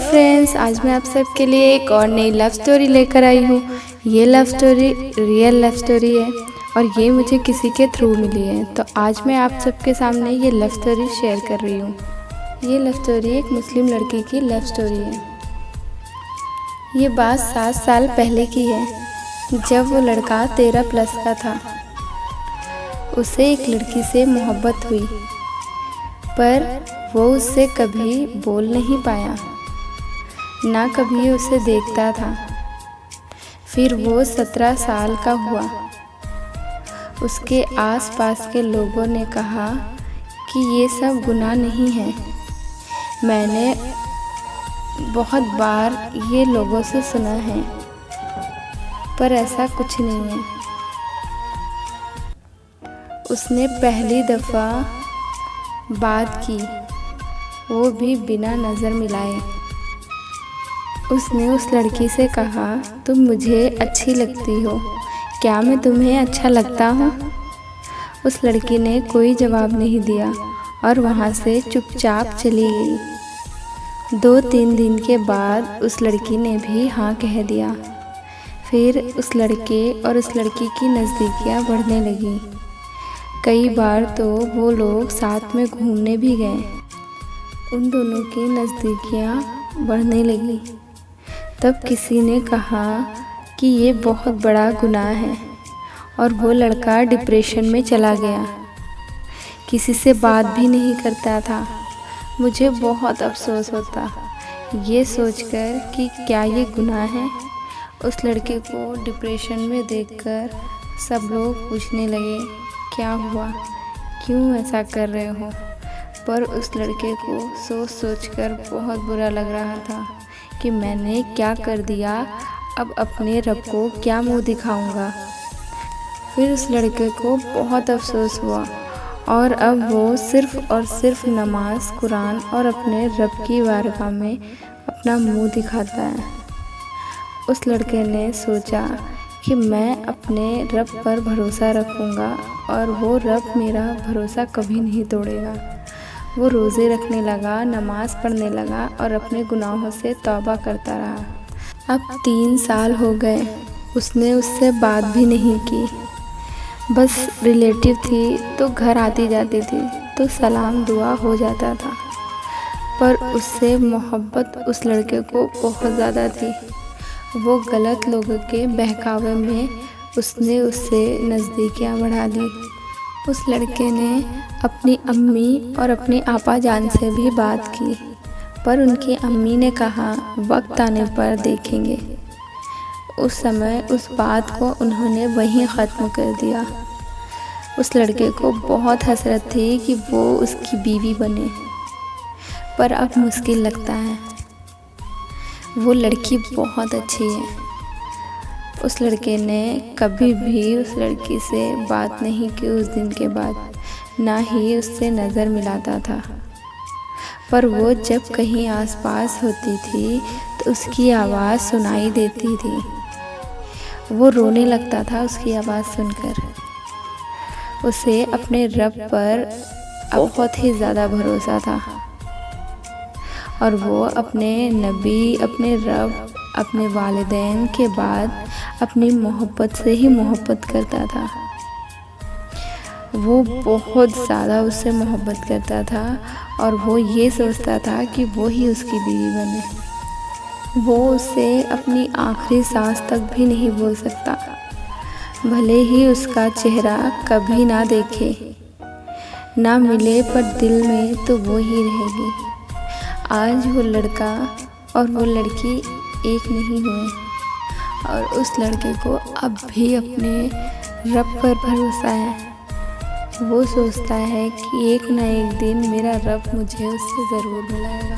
Friends, आज मैं आप सबके लिए एक और नई लव स्टोरी लेकर आई हूँ। ये love story real love story है और ये मुझे किसी के थ्रू मिली है, तो आज मैं आप सबके सामने ये लव स्टोरी शेयर कर रही हूँ। ये लव स्टोरी एक मुस्लिम लड़की की लव स्टोरी है। ये बात 7 साल पहले की है, जब वो लड़का 13+ का था। उसे एक लड़की से मोहब्बत हुई, पर वो उससे कभी बोल नहीं पाया, ना कभी उसे देखता था। फिर वो 17 साल का हुआ। उसके आसपास के लोगों ने कहा कि ये सब गुनाह नहीं है। मैंने बहुत बार ये लोगों से सुना है, पर ऐसा कुछ नहीं है। उसने पहली दफ़ा बात की, वो भी बिना नज़र मिलाए। उसने उस लड़की से कहा, तुम मुझे अच्छी लगती हो, क्या मैं तुम्हें अच्छा लगता हूँ? उस लड़की ने कोई जवाब नहीं दिया और वहाँ से चुपचाप चली गई। 2-3 दिन के बाद उस लड़की ने भी हाँ कह दिया। फिर उस लड़के और उस लड़की की नज़दीकियाँ बढ़ने लगी। कई बार तो वो लोग साथ में घूमने भी गए। उन दोनों की नज़दीकियाँ बढ़ने लगी। तब किसी ने कहा कि ये बहुत बड़ा गुनाह है, और वो लड़का डिप्रेशन में चला गया। किसी से बात भी नहीं करता था। मुझे बहुत अफसोस होता ये सोचकर कि क्या ये गुनाह है। उस लड़के को डिप्रेशन में देखकर सब लोग पूछने लगे, क्या हुआ, क्यों ऐसा कर रहे हो? पर उस लड़के को सोच सोचकर बहुत बुरा लग रहा था कि मैंने क्या कर दिया, अब अपने रब को क्या मुंह दिखाऊंगा। फिर उस लड़के को बहुत अफसोस हुआ और अब वो सिर्फ़ और सिर्फ नमाज, कुरान और अपने रब की बारगाह में अपना मुंह दिखाता है। उस लड़के ने सोचा कि मैं अपने रब पर भरोसा रखूँगा और वो रब मेरा भरोसा कभी नहीं तोड़ेगा। वो रोज़े रखने लगा, नमाज़ पढ़ने लगा और अपने गुनाहों से तौबा करता रहा। अब 3 साल हो गए, उसने उससे बात भी नहीं की। बस रिलेटिव थी तो घर आती जाती थी, तो सलाम दुआ हो जाता था। पर उससे मोहब्बत उस लड़के को बहुत ज़्यादा थी। वो गलत लोगों के बहकावे में उसने उससे नज़दीकियाँ बढ़ा दी। उस लड़के ने अपनी अम्मी और अपनी आपा जान से भी बात की, पर उनकी अम्मी ने कहा वक्त आने पर देखेंगे। उस समय उस बात को उन्होंने वहीं ख़त्म कर दिया। उस लड़के को बहुत हसरत थी कि वो उसकी बीवी बने, पर अब मुश्किल लगता है। वो लड़की बहुत अच्छी है। उस लड़के ने कभी भी उस लड़की से बात नहीं की उस दिन के बाद, ना ही उससे नज़र मिलाता था। पर वो जब कहीं आसपास होती थी तो उसकी आवाज़ सुनाई देती थी। वो रोने लगता था उसकी आवाज़ सुनकर। उसे अपने रब पर बहुत ही ज़्यादा भरोसा था और वो अपने नबी, अपने रब, अपने वालिदैन के बाद अपनी मोहब्बत से ही मोहब्बत करता था। वो बहुत ज़्यादा उससे मोहब्बत करता था और वो ये सोचता था कि वो ही उसकी बीवी बने। वो उसे अपनी आखिरी सांस तक भी नहीं भूल सकता, भले ही उसका चेहरा कभी ना देखे, ना मिले, पर दिल में तो वो ही रहेगी। आज वो लड़का और वो लड़की एक नहीं हुए और उस लड़के को अब भी अपने रब पर भरोसा है। वो सोचता है कि एक ना एक दिन मेरा रब मुझे उससे ज़रूर मिलाएगा।